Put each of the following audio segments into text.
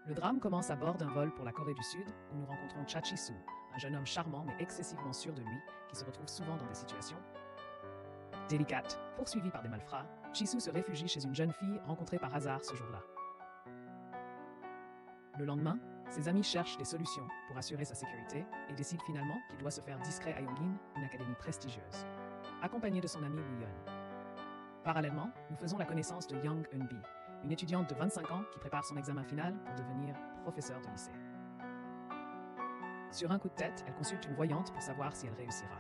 Le drame commence à bord d'un vol pour la Corée du Sud, où nous rencontrons Cha Chi-soo, un jeune homme charmant mais excessivement sûr de lui, qui se retrouve souvent dans des situations délicates. Poursuivi par des malfrats, Chi-soo se réfugie chez une jeune fille rencontrée par hasard ce jour-là. Le lendemain, ses amis cherchent des solutions pour assurer sa sécurité et décident finalement qu'il doit se faire discret à Yongin, une académie prestigieuse, accompagné de son ami Woo-yeon. Parallèlement, nous faisons la connaissance de Young Eun-bi, une étudiante de 25 ans qui prépare son examen final pour devenir professeure de lycée. Sur un coup de tête, elle consulte une voyante pour savoir si elle réussira.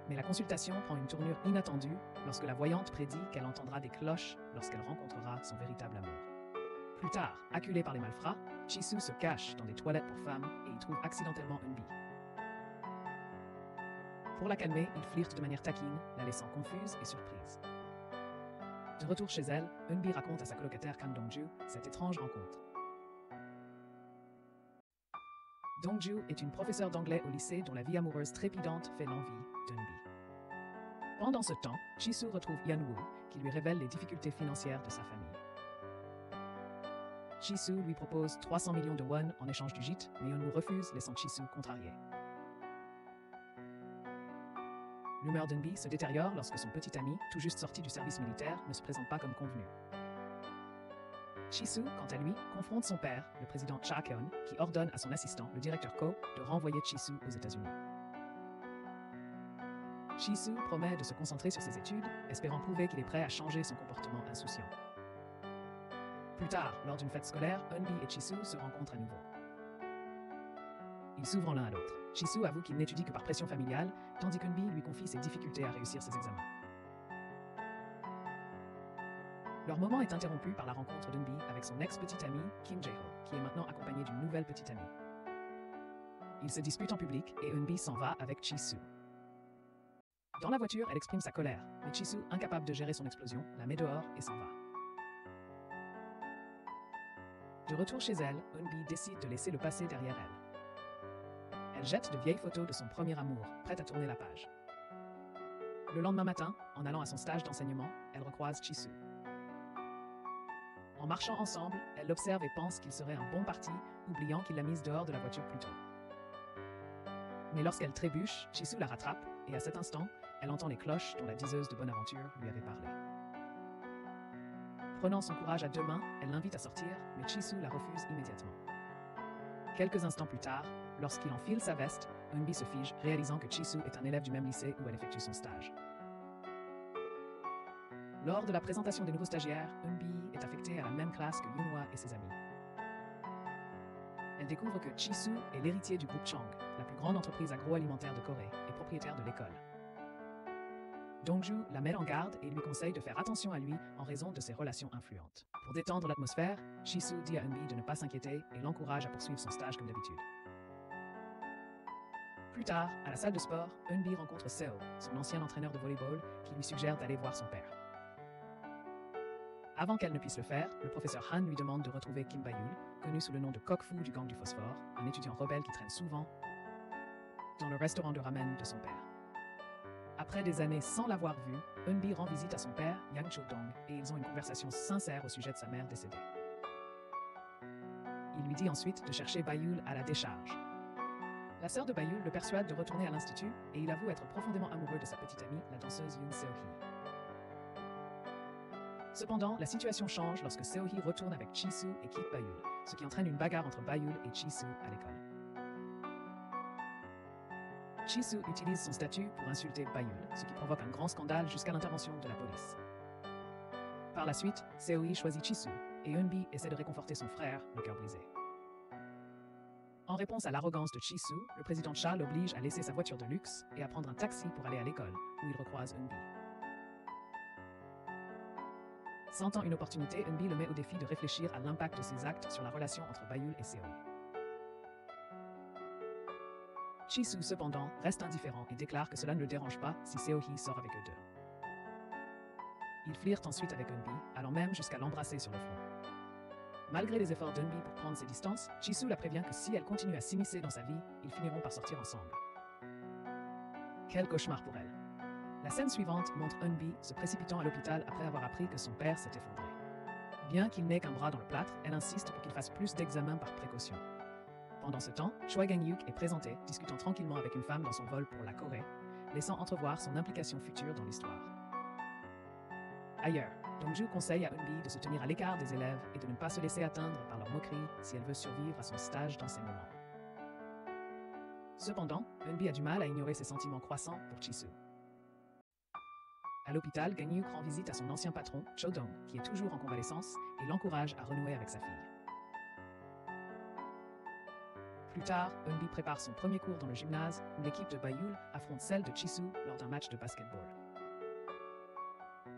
Mais la consultation prend une tournure inattendue lorsque la voyante prédit qu'elle entendra des cloches lorsqu'elle rencontrera son véritable amour. Plus tard, acculé par les malfrats, Chi-soo se cache dans des toilettes pour femmes et y trouve accidentellement Eun-bi. Pour la calmer, il flirte de manière taquine, la laissant confuse et surprise. De retour chez elle, Eun-bi raconte à sa colocataire Kang Dong-ju cette étrange rencontre. Dong-ju est une professeure d'anglais au lycée dont la vie amoureuse trépidante fait l'envie d'Eun-bi. Pendant ce temps, Chi-soo retrouve Yeon-woo, qui lui révèle les difficultés financières de sa famille. Chi-soo lui propose 300 millions de won en échange du gîte, mais Yeon-woo refuse, laissant Chi-soo contrarié. L'humeur d'Eun-bi se détériore lorsque son petit ami, tout juste sorti du service militaire, ne se présente pas comme convenu. Chi-soo, quant à lui, confronte son père, le président Cha Keon, qui ordonne à son assistant, le directeur Ko, de renvoyer Chi-soo aux États-Unis. Chi-soo promet de se concentrer sur ses études, espérant prouver qu'il est prêt à changer son comportement insouciant. Plus tard, lors d'une fête scolaire, Eun-bi et Chi-soo se rencontrent à nouveau. Ils s'ouvrent l'un à l'autre. Chi-soo avoue qu'il n'étudie que par pression familiale, tandis qu'Eun-bi lui confie ses difficultés à réussir ses examens. Leur moment est interrompu par la rencontre d'Eun-bi avec son ex-petite amie, Kim Jae-ho, qui est maintenant accompagnée d'une nouvelle petite amie. Ils se disputent en public et Eun-bi s'en va avec Chi-soo. Dans la voiture, elle exprime sa colère, mais Chi-soo, incapable de gérer son explosion, la met dehors et s'en va. De retour chez elle, Eun-bi décide de laisser le passé derrière elle. Elle jette de vieilles photos de son premier amour, prête à tourner la page. Le lendemain matin, en allant à son stage d'enseignement, elle recroise Chi-soo. En marchant ensemble, elle l'observe et pense qu'il serait un bon parti, oubliant qu'il l'a mise dehors de la voiture plus tôt. Mais lorsqu'elle trébuche, Chi-soo la rattrape, et à cet instant, elle entend les cloches dont la diseuse de bonne aventure lui avait parlé. Prenant son courage à deux mains, elle l'invite à sortir, mais Chi-soo la refuse immédiatement. Quelques instants plus tard, lorsqu'il enfile sa veste, Eun-bi se fige, réalisant que Chi-soo est un élève du même lycée où elle effectue son stage. Lors de la présentation des nouveaux stagiaires, Eun-bi est affectée à la même classe que Yoon-hwa et ses amis. Elle découvre que Chi-soo est l'héritier du groupe Chang, la plus grande entreprise agroalimentaire de Corée et propriétaire de l'école. Dong-ju la met en garde et lui conseille de faire attention à lui en raison de ses relations influentes. Pour détendre l'atmosphère, Chi-soo dit à Eun-bi de ne pas s'inquiéter et l'encourage à poursuivre son stage comme d'habitude. Plus tard, à la salle de sport, Eun-bi rencontre Seo, son ancien entraîneur de volleyball, qui lui suggère d'aller voir son père. Avant qu'elle ne puisse le faire, le professeur Han lui demande de retrouver Kim Ba-yeol, connu sous le nom de Kok-fu du gang du phosphore, un étudiant rebelle qui traîne souvent dans le restaurant de ramen de son père. Après des années sans l'avoir vu, Eun-bi rend visite à son père, Yang Cho-dong, et ils ont une conversation sincère au sujet de sa mère décédée. Il lui dit ensuite de chercher Ba-yeol à la décharge. La sœur de Ba-yeol le persuade de retourner à l'institut, et il avoue être profondément amoureux de sa petite amie, la danseuse Yoon Seo-hee. Cependant, la situation change lorsque Seo-hee retourne avec Chi-soo et quitte Ba-yeol, ce qui entraîne une bagarre entre Ba-yeol et Chi-soo à l'école. Chi-soo utilise son statut pour insulter Ba-yeol, ce qui provoque un grand scandale jusqu'à l'intervention de la police. Par la suite, Seo-hee choisit Chi-soo, et Eun-bi essaie de réconforter son frère, le cœur brisé. En réponse à l'arrogance de Chi-soo, le président Cha l'oblige à laisser sa voiture de luxe et à prendre un taxi pour aller à l'école, où il recroise Eun-bi. Sentant une opportunité, Eun-bi le met au défi de réfléchir à l'impact de ses actes sur la relation entre Ba-yeol et Seo-hee. Chi-soo, cependant, reste indifférent et déclare que cela ne le dérange pas si Seo-hee sort avec eux deux. Il flirte ensuite avec Eun-bi, allant même jusqu'à l'embrasser sur le front. Malgré les efforts d'Eun-bi pour prendre ses distances, Chi-soo la prévient que si elle continue à s'immiscer dans sa vie, ils finiront par sortir ensemble. Quel cauchemar pour elle. La scène suivante montre Eun-bi se précipitant à l'hôpital après avoir appris que son père s'est effondré. Bien qu'il n'ait qu'un bras dans le plâtre, elle insiste pour qu'il fasse plus d'examens par précaution. Pendant ce temps, Choi Gang-hyuk est présenté, discutant tranquillement avec une femme dans son vol pour la Corée, laissant entrevoir son implication future dans l'histoire. Ailleurs, Dong-ju conseille à Eunbi de se tenir à l'écart des élèves et de ne pas se laisser atteindre par leurs moqueries si elle veut survivre à son stage d'enseignement. Cependant, Eunbi a du mal à ignorer ses sentiments croissants pour Chi-soo. À l'hôpital, Gang-hyuk rend visite à son ancien patron, Cho-dong, qui est toujours en convalescence, et l'encourage à renouer avec sa fille. Plus tard, Eunbi prépare son premier cours dans le gymnase où l'équipe de Bayul affronte celle de Chi-soo lors d'un match de basketball.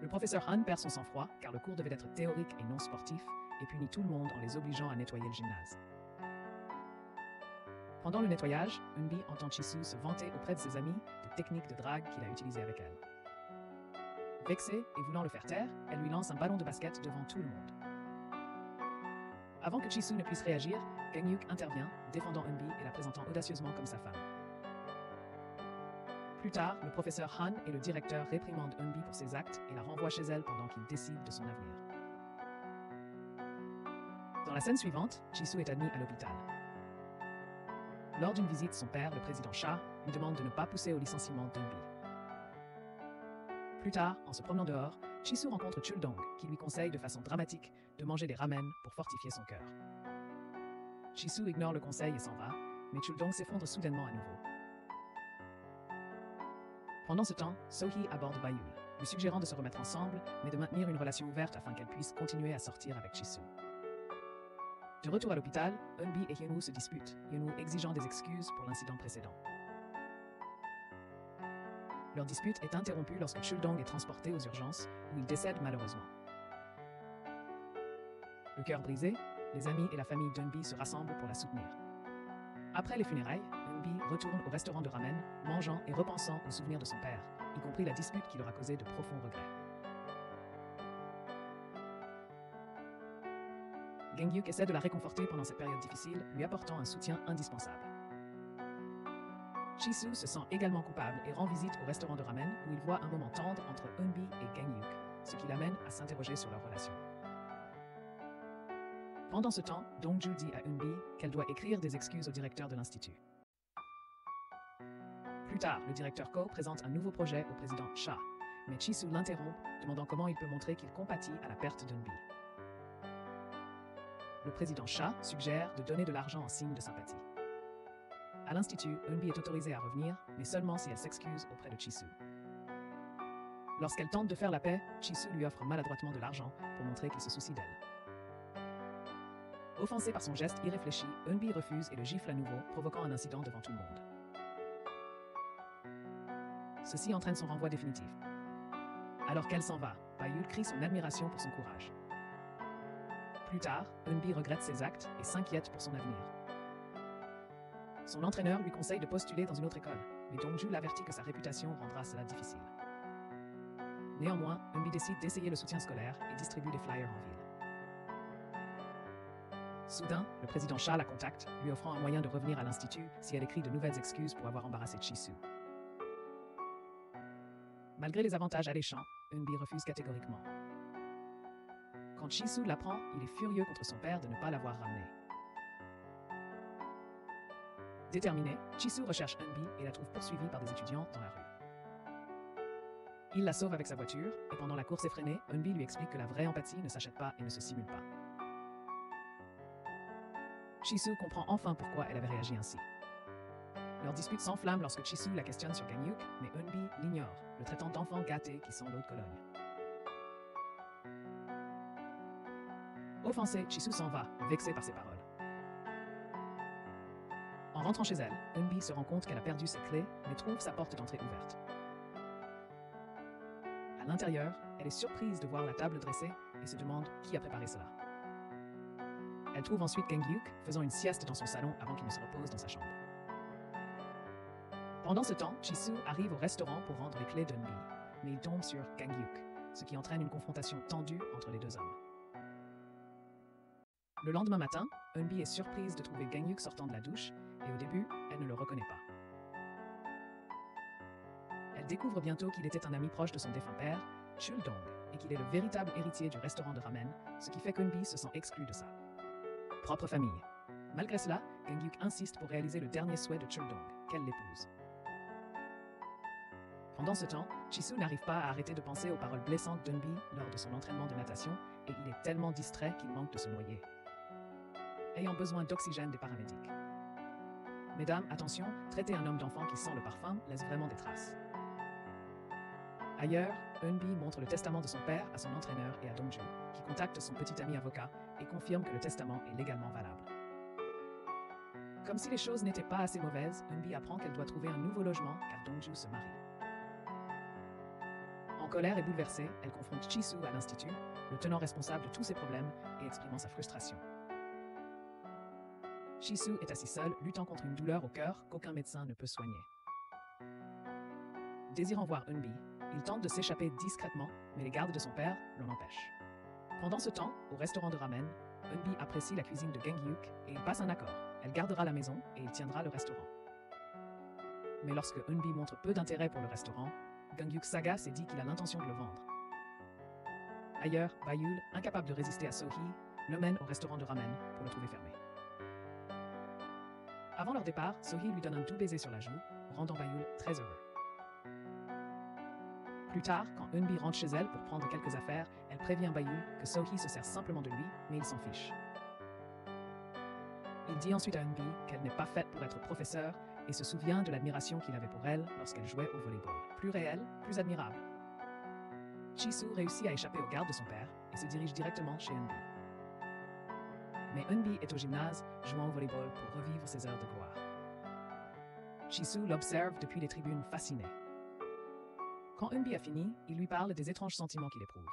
Le professeur Han perd son sang-froid car le cours devait être théorique et non sportif et punit tout le monde en les obligeant à nettoyer le gymnase. Pendant le nettoyage, Eunbi entend Chi-soo se vanter auprès de ses amis des techniques de drague qu'il a utilisées avec elle. Vexée et voulant le faire taire, elle lui lance un ballon de basket devant tout le monde. Avant que Chi-soo ne puisse réagir, Gang-hyuk intervient, défendant Eunbi et la présentant audacieusement comme sa femme. Plus tard, le professeur Han et le directeur réprimandent Eunbi pour ses actes et la renvoient chez elle pendant qu'ils décident de son avenir. Dans la scène suivante, Chi-soo est admis à l'hôpital. Lors d'une visite, son père, le président Cha, lui demande de ne pas pousser au licenciement d'Eunbi. Plus tard, en se promenant dehors, Chi-soo rencontre Chul-dong, qui lui conseille de façon dramatique de manger des ramen pour fortifier son cœur. Chi-soo ignore le conseil et s'en va, mais Chul-dong s'effondre soudainement à nouveau. Pendant ce temps, So-hee aborde Bayul, lui suggérant de se remettre ensemble, mais de maintenir une relation ouverte afin qu'elle puisse continuer à sortir avec Chi-soo. De retour à l'hôpital, Eunbi et Hyun-woo se disputent, Hyun-woo exigeant des excuses pour l'incident précédent. Leur dispute est interrompue lorsque Chul-dong est transporté aux urgences, où il décède malheureusement. Le cœur brisé, les amis et la famille d'Eunbi se rassemblent pour la soutenir. Après les funérailles, Eunbi retourne au restaurant de ramen, mangeant et repensant aux souvenirs de son père, y compris la dispute qui leur a causé de profonds regrets. Gang-hyuk essaie de la réconforter pendant cette période difficile, lui apportant un soutien indispensable. Chi-soo se sent également coupable et rend visite au restaurant de ramen où il voit un moment tendre entre Eunbi et Gang-hyuk, ce qui l'amène à s'interroger sur leur relation. Pendant ce temps, Dong-ju dit à Eunbi qu'elle doit écrire des excuses au directeur de l'institut. Plus tard, le directeur Ko présente un nouveau projet au président Cha, mais Chi-soo l'interrompt, demandant comment il peut montrer qu'il compatit à la perte d'Eunbi. Le président Cha suggère de donner de l'argent en signe de sympathie. À l'institut, Eunbi est autorisée à revenir, mais seulement si elle s'excuse auprès de Chi-soo. Lorsqu'elle tente de faire la paix, Chi-soo lui offre maladroitement de l'argent pour montrer qu'il se soucie d'elle. Offensé par son geste irréfléchi, Eunbi refuse et le gifle à nouveau, provoquant un incident devant tout le monde. Ceci entraîne son renvoi définitif. Alors qu'elle s'en va, Bayul crie son admiration pour son courage. Plus tard, Eunbi regrette ses actes et s'inquiète pour son avenir. Son entraîneur lui conseille de postuler dans une autre école, mais Dong-ju l'avertit que sa réputation rendra cela difficile. Néanmoins, Eunbi décide d'essayer le soutien scolaire et distribue des flyers en ville. Soudain, le président Cha la contacte, lui offrant un moyen de revenir à l'institut si elle écrit de nouvelles excuses pour avoir embarrassé Chi-soo. Malgré les avantages alléchants, Eunbi refuse catégoriquement. Quand Chi-soo l'apprend, il est furieux contre son père de ne pas l'avoir ramené. Déterminé, Chi-soo recherche Eunbi et la trouve poursuivie par des étudiants dans la rue. Il la sauve avec sa voiture, et pendant la course effrénée, Eunbi lui explique que la vraie empathie ne s'achète pas et ne se simule pas. Chi-soo comprend enfin pourquoi elle avait réagi ainsi. Leur dispute s'enflamme lorsque Chi-soo la questionne sur Gang-hyuk, mais Eunbi l'ignore, le traitant d'enfant gâté qui sent l'eau de Cologne. Offensée, Chi-soo s'en va, vexée par ses paroles. En rentrant chez elle, Eunbi se rend compte qu'elle a perdu ses clés, mais trouve sa porte d'entrée ouverte. À l'intérieur, elle est surprise de voir la table dressée et se demande qui a préparé cela. Elle trouve ensuite Gang-hyuk faisant une sieste dans son salon avant qu'il ne se repose dans sa chambre. Pendant ce temps, Chi-soo arrive au restaurant pour rendre les clés d'Eunbi, mais il tombe sur Gang-hyuk, ce qui entraîne une confrontation tendue entre les deux hommes. Le lendemain matin, Eunbi est surprise de trouver Gang-hyuk sortant de la douche, et au début, elle ne le reconnaît pas. Elle découvre bientôt qu'il était un ami proche de son défunt père, Chul-dong, et qu'il est le véritable héritier du restaurant de ramen, ce qui fait qu'Eunbi se sent exclu de sa propre famille. Malgré cela, Gangyuk insiste pour réaliser le dernier souhait de Cheol-dong, qu'elle l'épouse. Pendant ce temps, Jisoo n'arrive pas à arrêter de penser aux paroles blessantes d'Eunbi lors de son entraînement de natation et il est tellement distrait qu'il manque de se noyer, ayant besoin d'oxygène des paramédics. Mesdames, attention, traiter un homme d'enfant qui sent le parfum laisse vraiment des traces. Ailleurs, Eunbi montre le testament de son père à son entraîneur et à Dongju, qui contacte son petit ami avocat et confirme que le testament est légalement valable. Comme si les choses n'étaient pas assez mauvaises, Eunbi apprend qu'elle doit trouver un nouveau logement car Dongju se marie. En colère et bouleversée, elle confronte Jisoo à l'institut, le tenant responsable de tous ses problèmes et exprimant sa frustration. Jisoo est assis seul, luttant contre une douleur au cœur qu'aucun médecin ne peut soigner. Désirant voir Eunbi, il tente de s'échapper discrètement, mais les gardes de son père l'en empêchent. Pendant ce temps, au restaurant de ramen, Eunbi apprécie la cuisine de Gangyuk et il passe un accord. Elle gardera la maison et il tiendra le restaurant. Mais lorsque Eunbi montre peu d'intérêt pour le restaurant, Gangyuk s'agace et dit qu'il a l'intention de le vendre. Ailleurs, Bayul, incapable de résister à Sohee, le mène au restaurant de ramen pour le trouver fermé. Avant leur départ, Sohee lui donne un doux baiser sur la joue, rendant Bayul très heureux. Plus tard, quand Eunbi rentre chez elle pour prendre quelques affaires, elle prévient Bayul que Sohee se sert simplement de lui, mais il s'en fiche. Il dit ensuite à Eunbi qu'elle n'est pas faite pour être professeure et se souvient de l'admiration qu'il avait pour elle lorsqu'elle jouait au volleyball. Plus réelle, plus admirable. Jisoo réussit à échapper aux gardes de son père et se dirige directement chez Eunbi. Mais Eunbi est au gymnase, jouant au volleyball pour revivre ses heures de gloire. Jisoo l'observe depuis les tribunes fasciné. Quand Eunbi a fini, il lui parle des étranges sentiments qu'il éprouve.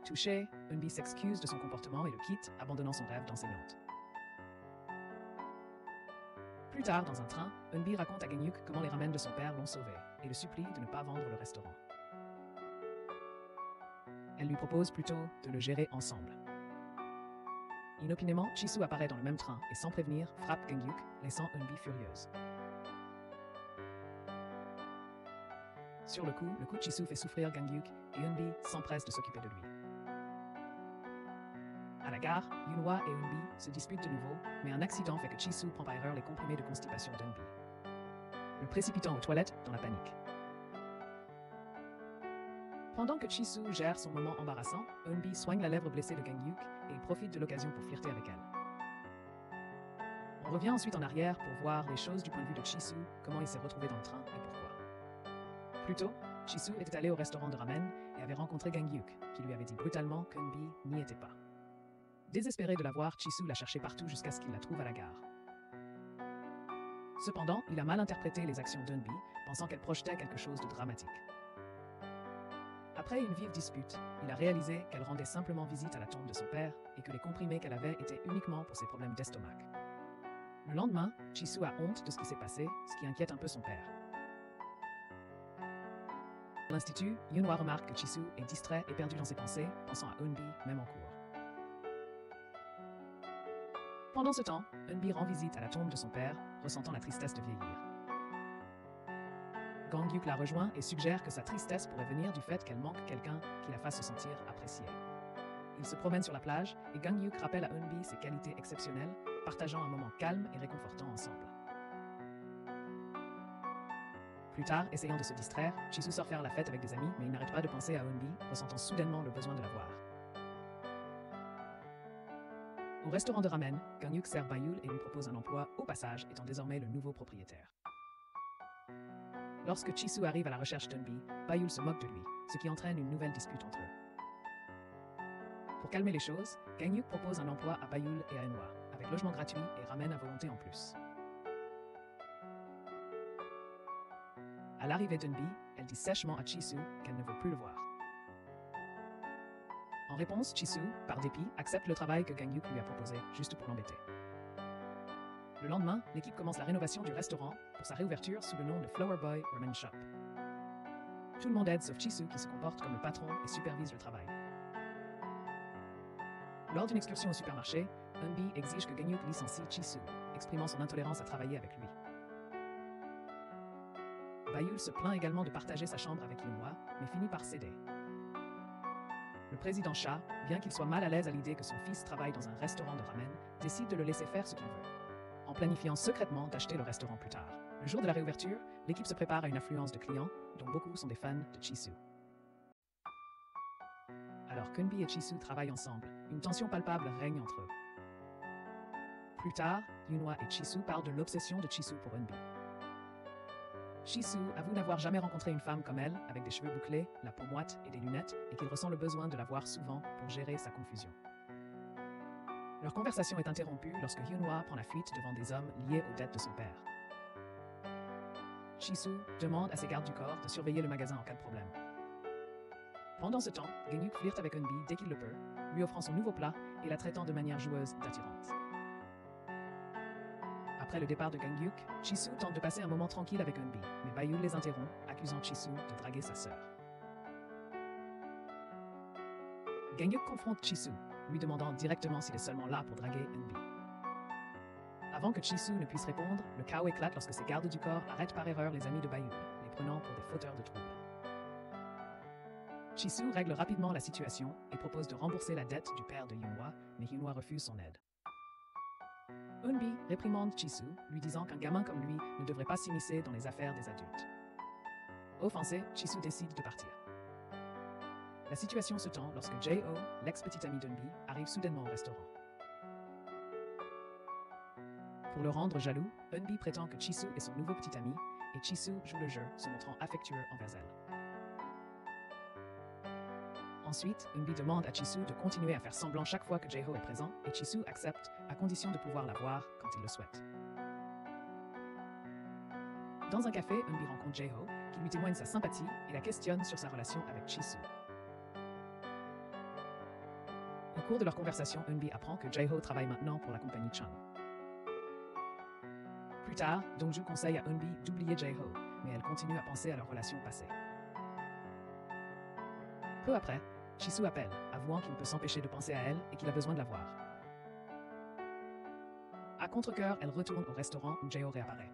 Touché, Eunbi s'excuse de son comportement et le quitte, abandonnant son rêve d'enseignante. Plus tard, dans un train, Eunbi raconte à Gangyuk comment les ramen de son père l'ont sauvé et le supplie de ne pas vendre le restaurant. Elle lui propose plutôt de le gérer ensemble. Inopinément, Jisoo apparaît dans le même train et sans prévenir, frappe Gangyuk, laissant Eunbi furieuse. Sur le coup de Jisoo fait souffrir Gangyuk et Eunbi s'empresse de s'occuper de lui. À la gare, Yunhwa et Eunbi se disputent de nouveau, mais un accident fait que Jisoo prend par erreur les comprimés de constipation d'Eunbi, le précipitant aux toilettes dans la panique. Pendant que Jisoo gère son moment embarrassant, Eunbi soigne la lèvre blessée de Gangyuk et il profite de l'occasion pour flirter avec elle. On revient ensuite en arrière pour voir les choses du point de vue de Jisoo, comment il s'est retrouvé dans le train et pourquoi. Plus tôt, Jisoo était allé au restaurant de ramen et avait rencontré Gangyuk, qui lui avait dit brutalement qu'Eunbi n'y était pas. Désespéré de la voir, Jisoo l'a cherché partout jusqu'à ce qu'il la trouve à la gare. Cependant, il a mal interprété les actions d'Eunbi, pensant qu'elle projetait quelque chose de dramatique. Après une vive dispute, il a réalisé qu'elle rendait simplement visite à la tombe de son père et que les comprimés qu'elle avait étaient uniquement pour ses problèmes d'estomac. Le lendemain, Jisoo a honte de ce qui s'est passé, ce qui inquiète un peu son père. À l'institut, Yunhwa remarque que Jisoo est distrait et perdu dans ses pensées, pensant à Eunbi, même en cours. Pendant ce temps, Eunbi rend visite à la tombe de son père, ressentant la tristesse de vieillir. Gangyuk la rejoint et suggère que sa tristesse pourrait venir du fait qu'elle manque quelqu'un qui la fasse se sentir appréciée. Ils se promènent sur la plage et Gangyuk rappelle à Eunbi ses qualités exceptionnelles, partageant un moment calme et réconfortant ensemble. Plus tard, essayant de se distraire, Jisoo sort faire la fête avec des amis, mais il n'arrête pas de penser à Eunbi, ressentant soudainement le besoin de la voir. Au restaurant de ramen, Gangyuk sert Bayul et lui propose un emploi, au passage étant désormais le nouveau propriétaire. Lorsque Jisoo arrive à la recherche d'Eunbi, Bayul se moque de lui, ce qui entraîne une nouvelle dispute entre eux. Pour calmer les choses, Gangyuk propose un emploi à Bayul et à Yunhwa, avec logement gratuit et ramen à volonté en plus. À l'arrivée d'Eunbi, elle dit sèchement à Jisoo qu'elle ne veut plus le voir. En réponse, Jisoo, par dépit, accepte le travail que Gangyuk lui a proposé, juste pour l'embêter. Le lendemain, l'équipe commence la rénovation du restaurant pour sa réouverture sous le nom de Flower Boy Ramen Shop. Tout le monde aide sauf Jisoo qui se comporte comme le patron et supervise le travail. Lors d'une excursion au supermarché, Eunbi exige que Gangyuk licencie Jisoo, exprimant son intolérance à travailler avec lui. Bayul se plaint également de partager sa chambre avec Yunhwa, mais finit par céder. président Cha, bien qu'il soit mal à l'aise à l'idée que son fils travaille dans un restaurant de ramen, décide de le laisser faire ce qu'il veut, en planifiant secrètement d'acheter le restaurant plus tard. Le jour de la réouverture, l'équipe se prépare à une affluence de clients, dont beaucoup sont des fans de Jisoo. Alors qu'Eunbi et Jisoo travaillent ensemble, une tension palpable règne entre eux. Plus tard, Yunhwa et Jisoo parlent de l'obsession de Jisoo pour Eunbi. Jisoo avoue n'avoir jamais rencontré une femme comme elle, avec des cheveux bouclés, la peau moite et des lunettes, et qu'il ressent le besoin de la voir souvent pour gérer sa confusion. Leur conversation est interrompue lorsque Yunhwa prend la fuite devant des hommes liés aux dettes de son père. Jisoo demande à ses gardes du corps de surveiller le magasin en cas de problème. Pendant ce temps, Gangyuk flirte avec Eunbi dès qu'il le peut, lui offrant son nouveau plat et la traitant de manière joueuse d'attirante. Après le départ de Gangyuk, Jisoo tente de passer un moment tranquille avec Eunbi, mais Bayul les interrompt, accusant Jisoo de draguer sa sœur. Gangyuk confronte Jisoo, lui demandant directement s'il est seulement là pour draguer Eunbi. Avant que Jisoo ne puisse répondre, le chaos éclate lorsque ses gardes du corps arrêtent par erreur les amis de Bayul, les prenant pour des fauteurs de troubles. Jisoo règle rapidement la situation et propose de rembourser la dette du père de Yunhwa, mais Yunhwa refuse son aide. Eunbi réprimande Jisoo, lui disant qu'un gamin comme lui ne devrait pas s'immiscer dans les affaires des adultes. Offensé, Jisoo décide de partir. La situation se tend lorsque J.O., l'ex-petit ami d'Eunbi, arrive soudainement au restaurant. Pour le rendre jaloux, Eunbi prétend que Jisoo est son nouveau petit ami, et Jisoo joue le jeu, se montrant affectueux envers elle. Ensuite, Eunbi demande à Jisoo de continuer à faire semblant chaque fois que J.O. est présent, et Jisoo accepte, à condition de pouvoir la voir quand il le souhaite. Dans un café, Eunbi rencontre J.O., qui lui témoigne sa sympathie et la questionne sur sa relation avec Jisoo. Au cours de leur conversation, Eunbi apprend que J.O. travaille maintenant pour la compagnie Chung. Plus tard, Dongju conseille à Eunbi d'oublier J.O., mais elle continue à penser à leur relation passée. Peu après, Jisoo appelle, avouant qu'il ne peut s'empêcher de penser à elle et qu'il a besoin de la voir. À contre-cœur, elle retourne au restaurant où J.O. réapparaît.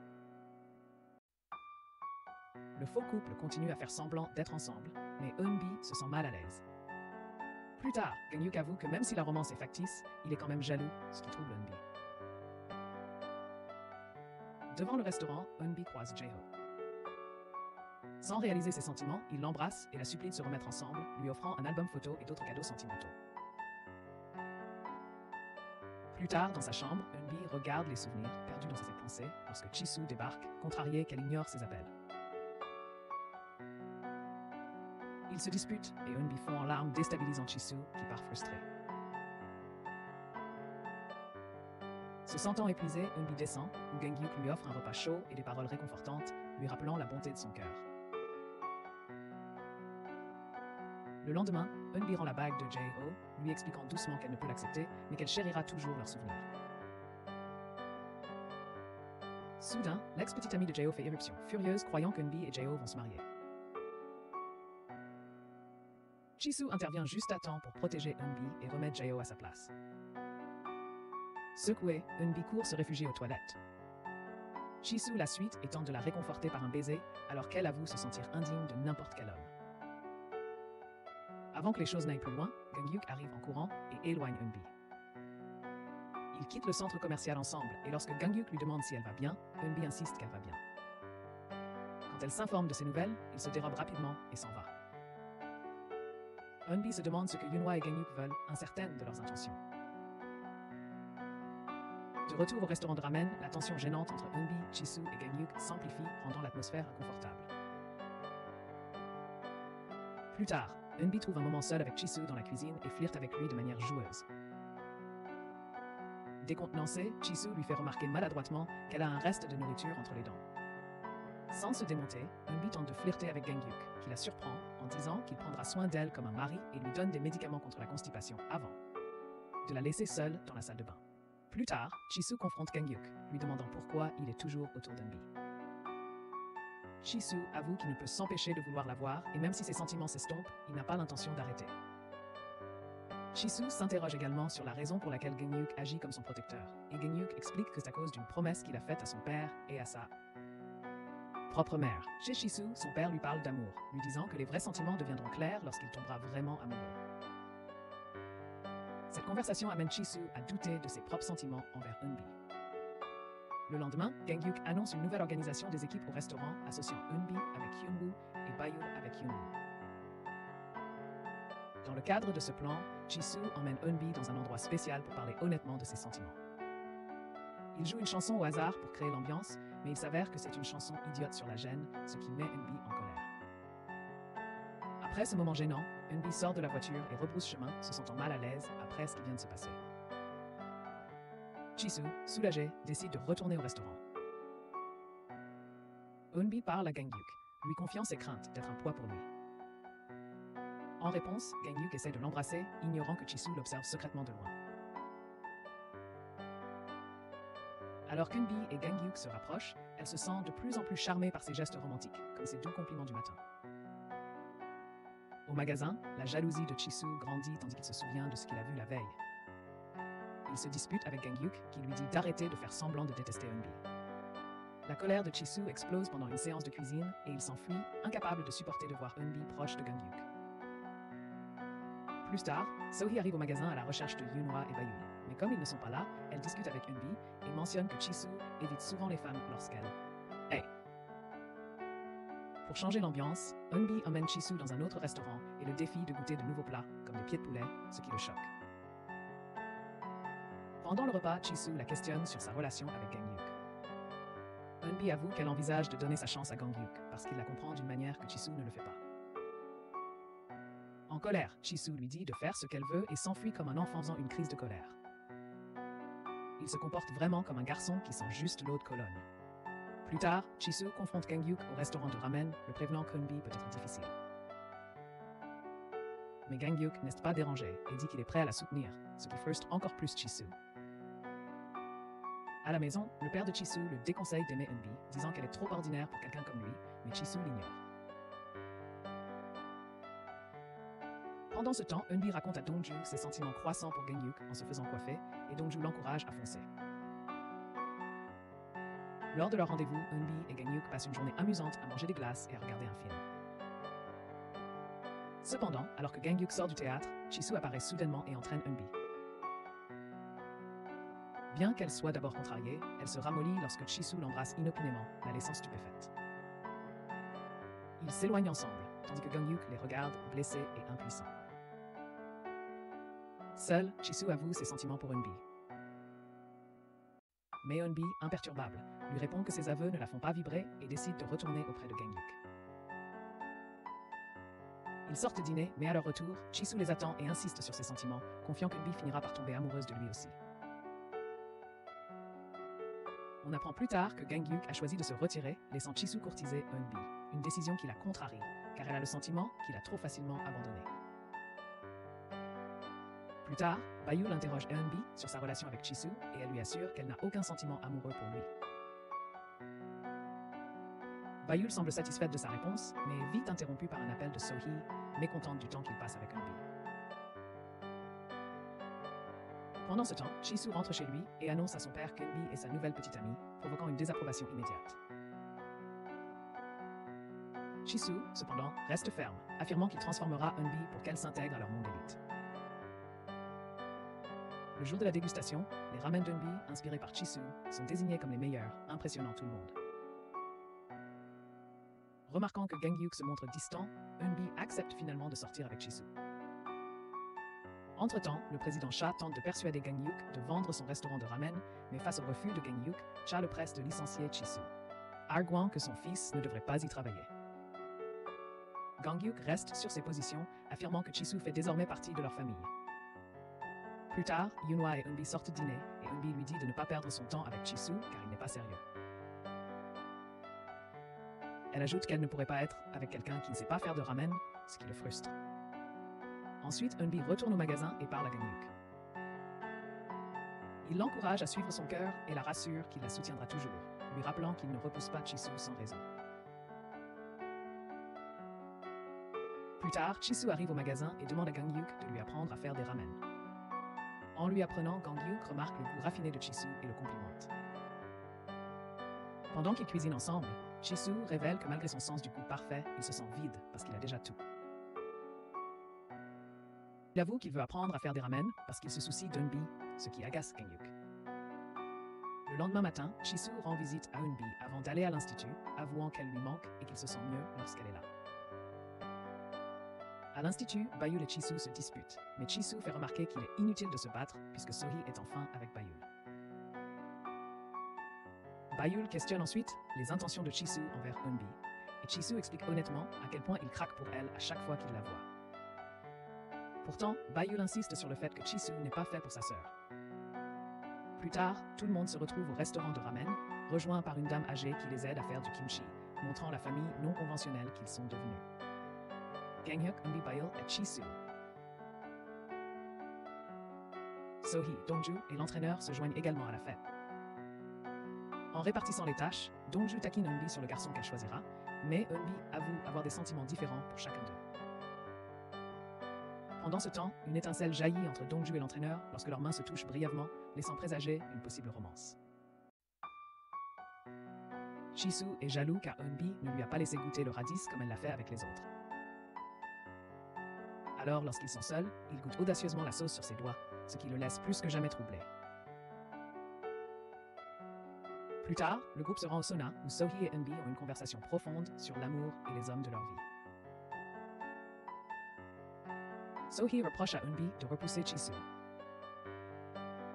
Le faux couple continue à faire semblant d'être ensemble, mais Eunbi se sent mal à l'aise. Plus tard, Gangyuk avoue que même si la romance est factice, il est quand même jaloux, ce qui trouble Eunbi. Devant le restaurant, Eunbi croise J.O. Sans réaliser ses sentiments, il l'embrasse et la supplie de se remettre ensemble, lui offrant un album photo et d'autres cadeaux sentimentaux. Plus tard, dans sa chambre, Eunbi regarde les souvenirs, perdus dans ses pensées, lorsque Jisoo débarque, contrarié qu'elle ignore ses appels. Ils se disputent et Eunbi fond en larmes, déstabilisant Jisoo, qui part frustré. Se sentant épuisé, Eunbi descend, où Gangyuk lui offre un repas chaud et des paroles réconfortantes, lui rappelant la bonté de son cœur. Le lendemain, Eunbi rend la bague de J.O., lui expliquant doucement qu'elle ne peut l'accepter, mais qu'elle chérira toujours leurs souvenirs. Soudain, l'ex-petite amie de J.O. fait éruption, furieuse, croyant qu'Eunbi et J.O. vont se marier. Jisoo intervient juste à temps pour protéger Eunbi et remettre J.O. à sa place. Secoué, Eunbi court se réfugier aux toilettes. Jisoo la suit et tente de la réconforter par un baiser, alors qu'elle avoue se sentir indigne de n'importe quel homme. Avant que les choses n'aillent plus loin, Gangyuk arrive en courant et éloigne Eunbi. Ils quittent le centre commercial ensemble, et lorsque Gangyuk lui demande si elle va bien, Eunbi insiste qu'elle va bien. Quand elle s'informe de ces nouvelles, il se dérobe rapidement et s'en va. Eunbi se demande ce que Yunhwa et Gangyuk veulent, incertaines de leurs intentions. De retour au restaurant de ramen, la tension gênante entre Eunbi, Jisoo et Gangyuk s'amplifie, rendant l'atmosphère inconfortable. Plus tard, Eunbi trouve un moment seul avec Jisoo dans la cuisine et flirte avec lui de manière joueuse. Décontenancée, Jisoo lui fait remarquer maladroitement qu'elle a un reste de nourriture entre les dents. Sans se démonter, Eunbi tente de flirter avec Gangyuk, qui la surprend en disant qu'il prendra soin d'elle comme un mari et lui donne des médicaments contre la constipation avant de la laisser seule dans la salle de bain. Plus tard, Jisoo confronte Gangyuk, lui demandant pourquoi il est toujours autour d'Eunbi. Jisoo avoue qu'il ne peut s'empêcher de vouloir la voir et même si ses sentiments s'estompent, il n'a pas l'intention d'arrêter. Jisoo s'interroge également sur la raison pour laquelle Gangyuk agit comme son protecteur, et Gangyuk explique que c'est à cause d'une promesse qu'il a faite à son père et à sa propre mère. Chez Jisoo, son père lui parle d'amour, lui disant que les vrais sentiments deviendront clairs lorsqu'il tombera vraiment amoureux. Cette conversation amène Chisu à douter de ses propres sentiments envers Eunbi. Le lendemain, Gangyuk annonce une nouvelle organisation des équipes au restaurant associant Eunbi avec Hyunwoo et Bayul avec Hyunwoo. Dans le cadre de ce plan, Chisu emmène Eunbi dans un endroit spécial pour parler honnêtement de ses sentiments. Il joue une chanson au hasard pour créer l'ambiance, mais il s'avère que c'est une chanson idiote sur la gêne, ce qui met Eunbi en colère. Après ce moment gênant, Eunbi sort de la voiture et rebrousse chemin, se sentant mal à l'aise après ce qui vient de se passer. Chisu, soulagé, décide de retourner au restaurant. Eunbi parle à Gangyuk, lui confiant ses craintes d'être un poids pour lui. En réponse, Gangyuk essaie de l'embrasser, ignorant que Chisu l'observe secrètement de loin. Alors qu'Eunbi et Gangyuk se rapprochent, elle se sent de plus en plus charmée par ses gestes romantiques, comme ses doux compliments du matin. Au magasin, la jalousie de Chisu grandit tandis qu'il se souvient de ce qu'il a vu la veille. Il se dispute avec Gangyuk, qui lui dit d'arrêter de faire semblant de détester Eunbi. La colère de Chisu explose pendant une séance de cuisine et il s'enfuit, incapable de supporter de voir Eunbi proche de Gangyuk. Plus tard, Sohee arrive au magasin à la recherche de Yunhwa et Bayul. Mais comme ils ne sont pas là, elle discute avec Eunbi et mentionne que Chisu évite souvent les femmes lorsqu'elle est. Pour changer l'ambiance, Eunbi emmène Chisu dans un autre restaurant et le défie de goûter de nouveaux plats, comme des pieds de poulet, ce qui le choque. Pendant le repas, Chisu la questionne sur sa relation avec Gangyuk. Eunbi avoue qu'elle envisage de donner sa chance à Gangyuk parce qu'il la comprend d'une manière que Chisu ne le fait pas. En colère, Chisu lui dit de faire ce qu'elle veut et s'enfuit comme un enfant faisant une crise de colère. Il se comporte vraiment comme un garçon qui sent juste l'eau de Cologne. Plus tard, Chisu confronte Gangyuk au restaurant de ramen, le prévenant qu'Eunbi peut être difficile. Mais Gangyuk n'est pas dérangé et dit qu'il est prêt à la soutenir, ce qui frustre encore plus Chisu. À la maison, le père de Chisu le déconseille d'aimer Eunbi, disant qu'elle est trop ordinaire pour quelqu'un comme lui, mais Chisu l'ignore. Pendant ce temps, Eunbi raconte à Dongju ses sentiments croissants pour Gangyuk en se faisant coiffer, et Dongju l'encourage à foncer. Lors de leur rendez-vous, Eunbi et Gangyuk passent une journée amusante à manger des glaces et à regarder un film. Cependant, alors que Gangyuk sort du théâtre, Chisu apparaît soudainement et entraîne Eunbi. Bien qu'elle soit d'abord contrariée, elle se ramollit lorsque Chisu l'embrasse inopinément, la laissant stupéfaite. Ils s'éloignent ensemble, tandis que Gangyuk les regarde, blessé et impuissant. Seul, Chisu avoue ses sentiments pour Eunbi. Mais Eunbi, imperturbable, lui répond que ses aveux ne la font pas vibrer et décide de retourner auprès de Gangyuk. Ils sortent dîner, mais à leur retour, Chisu les attend et insiste sur ses sentiments, confiant qu'Eunbi finira par tomber amoureuse de lui aussi. On apprend plus tard que Gangyuk a choisi de se retirer, laissant Chisu courtiser Eunbi, une décision qui la contrarie, car elle a le sentiment qu'il a trop facilement abandonné. Plus tard, Bayul interroge Eunbi sur sa relation avec Chisu et elle lui assure qu'elle n'a aucun sentiment amoureux pour lui. Bayul semble satisfaite de sa réponse, mais vite interrompue par un appel de Sohee, mécontente du temps qu'il passe avec Eunbi. Pendant ce temps, Chisu rentre chez lui et annonce à son père qu'Eunbi est sa nouvelle petite amie, provoquant une désapprobation immédiate. Chisu, cependant, reste ferme, affirmant qu'il transformera Eunbi pour qu'elle s'intègre à leur monde d'élite. Le jour de la dégustation, les ramen d'Eunbi, inspirés par Chisu, sont désignés comme les meilleurs, impressionnant tout le monde. Remarquant que Gangyuk se montre distant, Eunbi accepte finalement de sortir avec Chisu. Entre-temps, le président Cha tente de persuader Gangyuk de vendre son restaurant de ramen, mais face au refus de Gangyuk, Cha le presse de licencier Chisu, arguant que son fils ne devrait pas y travailler. Gangyuk reste sur ses positions, affirmant que Chisu fait désormais partie de leur famille. Plus tard, Yunhwa et Eunbi sortent dîner, et Eunbi lui dit de ne pas perdre son temps avec Chisu car il n'est pas sérieux. Elle ajoute qu'elle ne pourrait pas être avec quelqu'un qui ne sait pas faire de ramen, ce qui le frustre. Ensuite, Eunbi retourne au magasin et parle à Gangyuk. Il l'encourage à suivre son cœur et la rassure qu'il la soutiendra toujours, lui rappelant qu'il ne repousse pas Chisu sans raison. Plus tard, Chisu arrive au magasin et demande à Gangyuk de lui apprendre à faire des ramen. En lui apprenant, Gangyuk remarque le goût raffiné de Chisu et le complimente. Pendant qu'ils cuisinent ensemble, Chisu révèle que malgré son sens du goût parfait, il se sent vide parce qu'il a déjà tout. Il avoue qu'il veut apprendre à faire des ramen parce qu'il se soucie d'Eunbi, ce qui agace Gangyuk. Le lendemain matin, Chisu rend visite à Eunbi avant d'aller à l'institut, avouant qu'elle lui manque et qu'il se sent mieux lorsqu'elle est là. À l'institut, Bayul et Chisu se disputent, mais Chisu fait remarquer qu'il est inutile de se battre puisque Sohee est enfin avec Bayul. Bayul questionne ensuite les intentions de Chisu envers Eunbi, et Chisu explique honnêtement à quel point il craque pour elle à chaque fois qu'il la voit. Pourtant, Bayul insiste sur le fait que Chisu n'est pas fait pour sa sœur. Plus tard, tout le monde se retrouve au restaurant de ramen, rejoint par une dame âgée qui les aide à faire du kimchi, montrant la famille non conventionnelle qu'ils sont devenus. Gangyuk, Eunbi, Bayul et Chisu. Sohee, Dongju et l'entraîneur se joignent également à la fête. En répartissant les tâches, Dongju taquine Eunbi sur le garçon qu'elle choisira, mais Eunbi avoue avoir des sentiments différents pour chacun d'eux. Pendant ce temps, une étincelle jaillit entre Dongju et l'entraîneur lorsque leurs mains se touchent brièvement, laissant présager une possible romance. Chisu est jaloux car Eunbi ne lui a pas laissé goûter le radis comme elle l'a fait avec les autres. Alors, lorsqu'ils sont seuls, il goûte audacieusement la sauce sur ses doigts, ce qui le laisse plus que jamais troublé. Plus tard, le groupe se rend au sauna où Sohee et Eunbi ont une conversation profonde sur l'amour et les hommes de leur vie. Sohee reproche à Eunbi de repousser Chisu.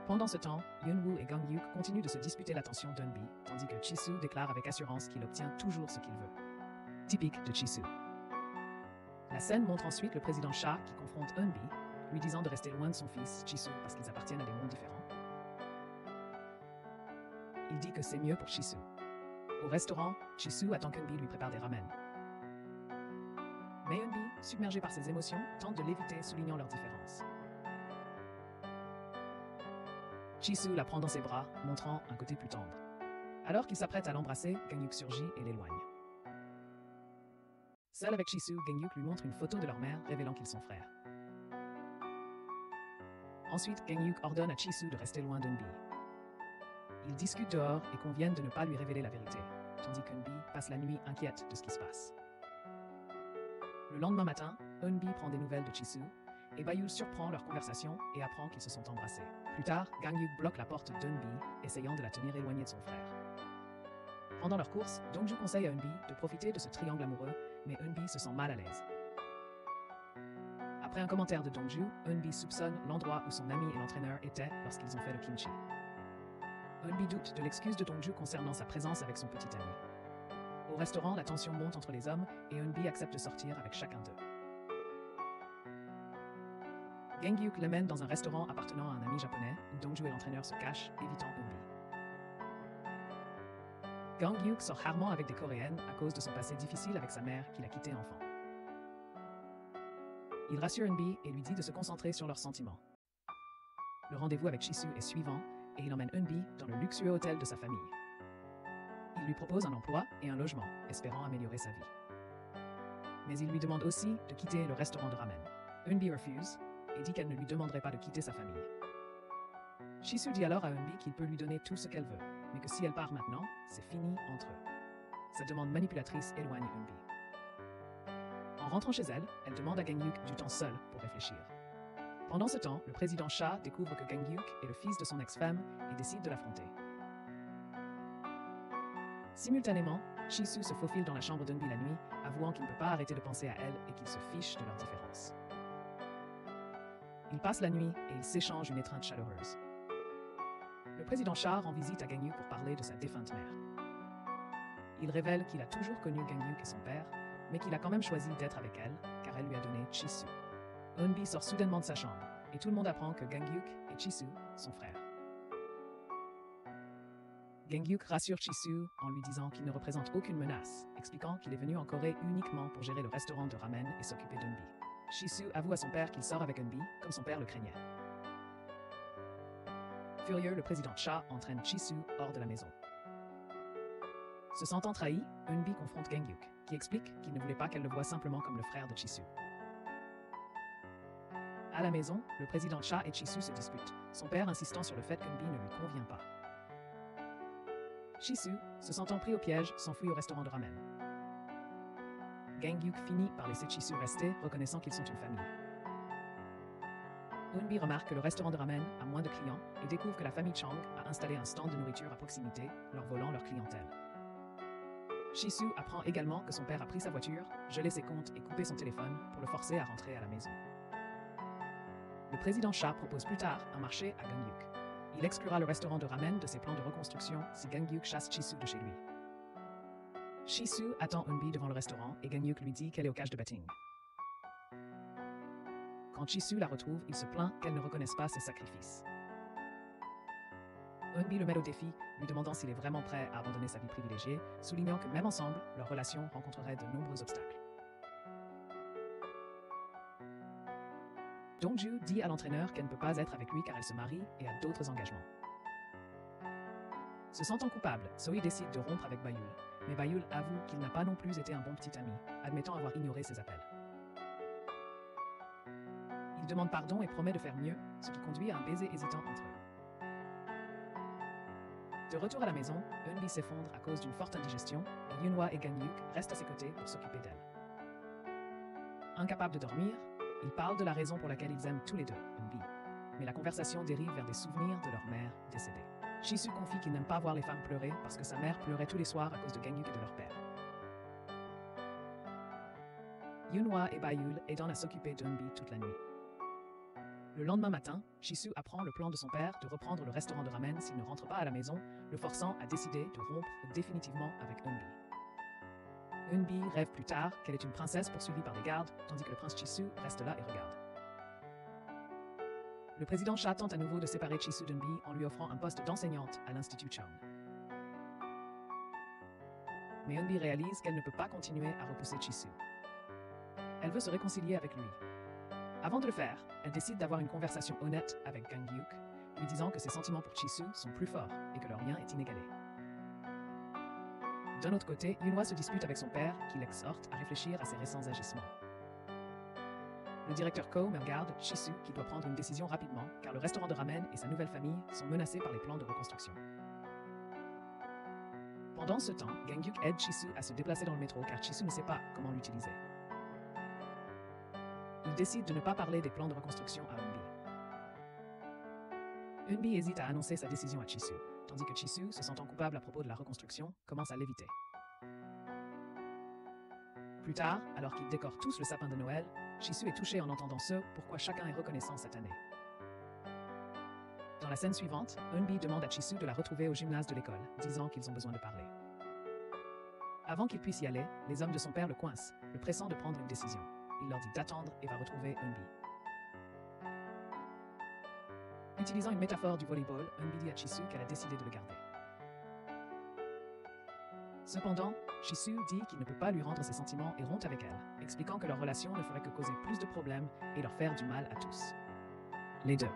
Pendant ce temps, Yeonwoo et Gangyuk continuent de se disputer l'attention d'Eunbi, tandis que Chisu déclare avec assurance qu'il obtient toujours ce qu'il veut. Typique de Chisu. La scène montre ensuite le président Cha qui confronte Eunbi, lui disant de rester loin de son fils, Chisu, parce qu'ils appartiennent à des mondes différents. Il dit que c'est mieux pour Chisu. Au restaurant, Chisu attend qu'Eunbi lui prépare des ramen. Mais Eunbi, submergé par ses émotions, tente de l'éviter, soulignant leurs différences. Chisu la prend dans ses bras, montrant un côté plus tendre. Alors qu'il s'apprête à l'embrasser, Gangyuk surgit et l'éloigne. Seul avec Chisu, Gangyuk lui montre une photo de leur mère, révélant qu'ils sont frères. Ensuite, Gangyuk ordonne à Chisu de rester loin d'Eunbi. Ils discutent dehors et conviennent de ne pas lui révéler la vérité, tandis qu'Eunbi passe la nuit inquiète de ce qui se passe. Le lendemain matin, Eunbi prend des nouvelles de Chisu, et Bayul surprend leur conversation et apprend qu'ils se sont embrassés. Plus tard, Gangyuk bloque la porte d'Eunbi, essayant de la tenir éloignée de son frère. Pendant leur course, Dongju conseille à Eunbi de profiter de ce triangle amoureux, mais Eunbi se sent mal à l'aise. Après un commentaire de Dongju, Eunbi soupçonne l'endroit où son ami et l'entraîneur étaient lorsqu'ils ont fait le kimchi. Eunbi doute de l'excuse de Dongju concernant sa présence avec son petit ami. Au restaurant, la tension monte entre les hommes et Eunbi accepte de sortir avec chacun d'eux. Gangyuk l'amène dans un restaurant appartenant à un ami japonais où Dongju et l'entraîneur se cachent, évitant Eunbi. Gangyuk sort rarement avec des coréennes à cause de son passé difficile avec sa mère qu'il a quitté enfant. Il rassure Eunbi et lui dit de se concentrer sur leurs sentiments. Le rendez-vous avec Chisu est suivant et il emmène Eunbi dans le luxueux hôtel de sa famille. Il lui propose un emploi et un logement, espérant améliorer sa vie. Mais il lui demande aussi de quitter le restaurant de ramen. Eunbi refuse et dit qu'elle ne lui demanderait pas de quitter sa famille. Chisu dit alors à Eunbi qu'il peut lui donner tout ce qu'elle veut, mais que si elle part maintenant, c'est fini entre eux. Sa demande manipulatrice éloigne Eunbi. En rentrant chez elle, elle demande à Gangyuk du temps seul pour réfléchir. Pendant ce temps, le président Cha découvre que Gangyuk est le fils de son ex-femme et décide de l'affronter. Simultanément, Chisu se faufile dans la chambre d'Eunbi la nuit, avouant qu'il ne peut pas arrêter de penser à elle et qu'il se fiche de leurs différences. Ils passent la nuit et ils s'échangent une étreinte chaleureuse. Le président Cha rend visite à Gangyuk pour parler de sa défunte mère. Il révèle qu'il a toujours connu Gangyuk et son père, mais qu'il a quand même choisi d'être avec elle, car elle lui a donné Chisu. Eunbi sort soudainement de sa chambre, et tout le monde apprend que Gangyuk et Chisu sont frères. Gangyuk rassure Chisu en lui disant qu'il ne représente aucune menace, expliquant qu'il est venu en Corée uniquement pour gérer le restaurant de ramen et s'occuper d'Eunbi. Chisu avoue à son père qu'il sort avec Eunbi, comme son père le craignait. Furieux, le président Cha entraîne Chisu hors de la maison. Se sentant trahi, Eunbi confronte Gangyuk, qui explique qu'il ne voulait pas qu'elle le voie simplement comme le frère de Chisu. À la maison, le président Cha et Chisu se disputent, son père insistant sur le fait qu'Eunbi ne lui convient pas. Chisu, se sentant pris au piège, s'enfuit au restaurant de ramen. Gangyuk finit par laisser Chisu rester, reconnaissant qu'ils sont une famille. Eunbi remarque que le restaurant de ramen a moins de clients et découvre que la famille Chang a installé un stand de nourriture à proximité, leur volant leur clientèle. Shisu apprend également que son père a pris sa voiture, gelé ses comptes et coupé son téléphone pour le forcer à rentrer à la maison. Le président Cha propose plus tard un marché à Gangyuk. Il exclura le restaurant de ramen de ses plans de reconstruction si Gangyuk chasse Shisu de chez lui. Shisu attend Eunbi devant le restaurant et Gangyuk lui dit qu'elle est au cage de betting. Quand Shisu la retrouve, il se plaint qu'elle ne reconnaisse pas ses sacrifices. Eunbi le met au défi, lui demandant s'il est vraiment prêt à abandonner sa vie privilégiée, soulignant que même ensemble, leur relation rencontrerait de nombreux obstacles. Dongju dit à l'entraîneur qu'elle ne peut pas être avec lui car elle se marie et a d'autres engagements. Se sentant coupable, Sohee décide de rompre avec Bayul, mais Bayul avoue qu'il n'a pas non plus été un bon petit ami, admettant avoir ignoré ses appels. Il demande pardon et promet de faire mieux, ce qui conduit à un baiser hésitant entre eux. De retour à la maison, Eunbi s'effondre à cause d'une forte indigestion et Yunhwa et Gangyuk restent à ses côtés pour s'occuper d'elle. Incapables de dormir, ils parlent de la raison pour laquelle ils aiment tous les deux Eunbi. Mais la conversation dérive vers des souvenirs de leur mère décédée. Shisu confie qu'il n'aime pas voir les femmes pleurer parce que sa mère pleurait tous les soirs à cause de Gangyuk et de leur père. Yunhwa et Bayul aidant à s'occuper d'Eunbi toute la nuit. Le lendemain matin, Shisu apprend le plan de son père de reprendre le restaurant de ramen s'il ne rentre pas à la maison, le forçant à décider de rompre définitivement avec Eunbi. Eunbi rêve plus tard qu'elle est une princesse poursuivie par des gardes, tandis que le prince Shisu reste là et regarde. Le président Cha tente à nouveau de séparer Shisu d'Eunbi en lui offrant un poste d'enseignante à l'Institut Chang. Mais Eunbi réalise qu'elle ne peut pas continuer à repousser Shisu. Elle veut se réconcilier avec lui. Avant de le faire, elle décide d'avoir une conversation honnête avec Gangyuk, lui disant que ses sentiments pour Shisu sont plus forts et que leur lien est inégalé. D'un autre côté, Yunhwa se dispute avec son père, qui l'exhorte à réfléchir à ses récents agissements. Le directeur Ko met en garde Shisu qui doit prendre une décision rapidement, car le restaurant de ramen et sa nouvelle famille sont menacés par les plans de reconstruction. Pendant ce temps, Gangyuk aide Shisu à se déplacer dans le métro car Shisu ne sait pas comment l'utiliser. Il décide de ne pas parler des plans de reconstruction à Eunbi. Eunbi hésite à annoncer sa décision à Shisu, tandis que Shisu, se sentant coupable à propos de la reconstruction, commence à l'éviter. Plus tard, alors qu'ils décorent tous le sapin de Noël, Shisu est touché en entendant ce pourquoi chacun est reconnaissant cette année. Dans la scène suivante, Eunbi demande à Shisu de la retrouver au gymnase de l'école, disant qu'ils ont besoin de parler. Avant qu'il puisse y aller, les hommes de son père le coincent, le pressant de prendre une décision. Il leur dit d'attendre et va retrouver Eunbi. Utilisant une métaphore du volleyball, Eunbi dit à Shisu qu'elle a décidé de le garder. Cependant, Shisu dit qu'il ne peut pas lui rendre ses sentiments et rompt avec elle, expliquant que leur relation ne ferait que causer plus de problèmes et leur faire du mal à tous. Les deux.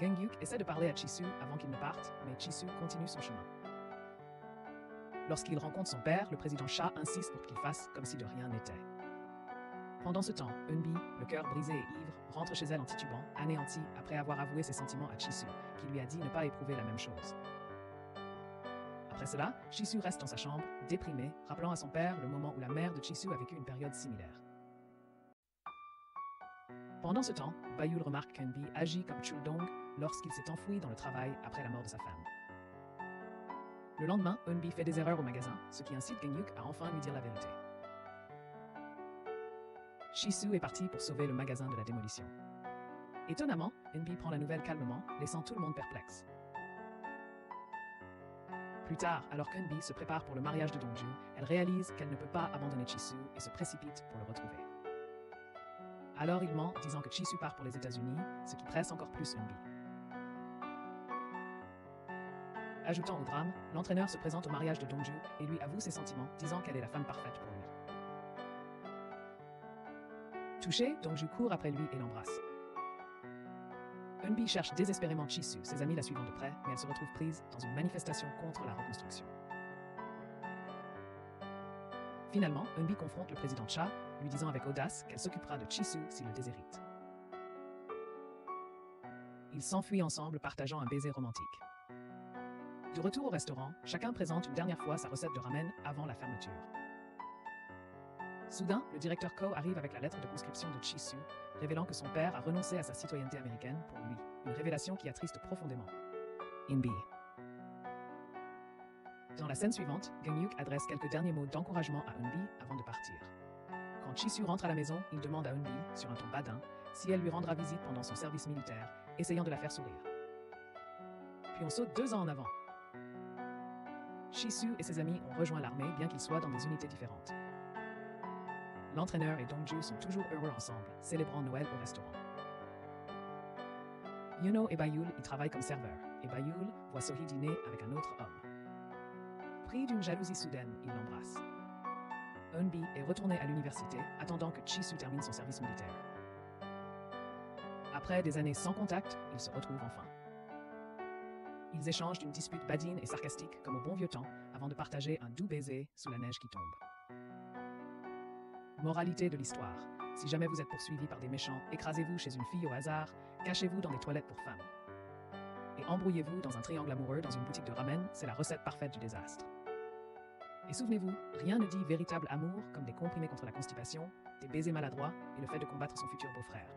Gangyuk essaie de parler à Shisu avant qu'il ne parte, mais Shisu continue son chemin. Lorsqu'il rencontre son père, le président Cha insiste pour qu'il fasse comme si de rien n'était. Pendant ce temps, Eunbi, le cœur brisé et ivre, rentre chez elle en titubant, anéantie après avoir avoué ses sentiments à Shisu, qui lui a dit ne pas éprouver la même chose. Après cela, Shisu reste dans sa chambre, déprimée, rappelant à son père le moment où la mère de Shisu a vécu une période similaire. Pendant ce temps, Bayul remarque qu'Eunbi agit comme Chuldong lorsqu'il s'est enfoui dans le travail après la mort de sa femme. Le lendemain, Eunbi fait des erreurs au magasin, ce qui incite Gangyuk à enfin lui dire la vérité. Shisu est parti pour sauver le magasin de la démolition. Étonnamment, Eunbi prend la nouvelle calmement, laissant tout le monde perplexe. Plus tard, alors qu'Eunbi se prépare pour le mariage de Dongju, elle réalise qu'elle ne peut pas abandonner Shisu et se précipite pour le retrouver. Alors il ment, disant que Shisu part pour les États-Unis, ce qui presse encore plus Eunbi. Ajoutant au drame, l'entraîneur se présente au mariage de Dongju et lui avoue ses sentiments, disant qu'elle est la femme parfaite pour lui. Touché, Dongju court après lui et l'embrasse. Eunbi cherche désespérément Shisu, ses amis la suivant de près, mais elle se retrouve prise dans une manifestation contre la reconstruction. Finalement, Eunbi confronte le président Cha, lui disant avec audace qu'elle s'occupera de Shisu s'il le déshérite. Ils s'enfuient ensemble, partageant un baiser romantique. De retour au restaurant, chacun présente une dernière fois sa recette de ramen avant la fermeture. Soudain, le directeur Ko arrive avec la lettre de conscription de Chi-Su, révélant que son père a renoncé à sa citoyenneté américaine pour lui, une révélation qui attriste profondément In-bi. Dans la scène suivante, Geun-yuk adresse quelques derniers mots d'encouragement à Eun-bi avant de partir. Quand Chi-Su rentre à la maison, il demande à Eun-bi, sur un ton badin, si elle lui rendra visite pendant son service militaire, essayant de la faire sourire. Puis on saute 2 ans en avant. Chi-Su et ses amis ont rejoint l'armée bien qu'ils soient dans des unités différentes. L'entraîneur et Dong-ju sont toujours heureux ensemble, célébrant Noël au restaurant. Yuno et Bayul y travaillent comme serveurs, et Bayul voit Sohee dîner avec un autre homme. Pris d'une jalousie soudaine, il l'embrasse. Eun-bi est retourné à l'université, attendant que Chi-Su termine son service militaire. Après des années sans contact, ils se retrouvent enfin. Ils échangent d'une dispute badine et sarcastique comme au bon vieux temps, avant de partager un doux baiser sous la neige qui tombe. Moralité de l'histoire. Si jamais vous êtes poursuivi par des méchants, écrasez-vous chez une fille au hasard, cachez-vous dans des toilettes pour femmes. Et embrouillez-vous dans un triangle amoureux dans une boutique de ramen, c'est la recette parfaite du désastre. Et souvenez-vous, rien ne dit véritable amour comme des comprimés contre la constipation, des baisers maladroits et le fait de combattre son futur beau-frère.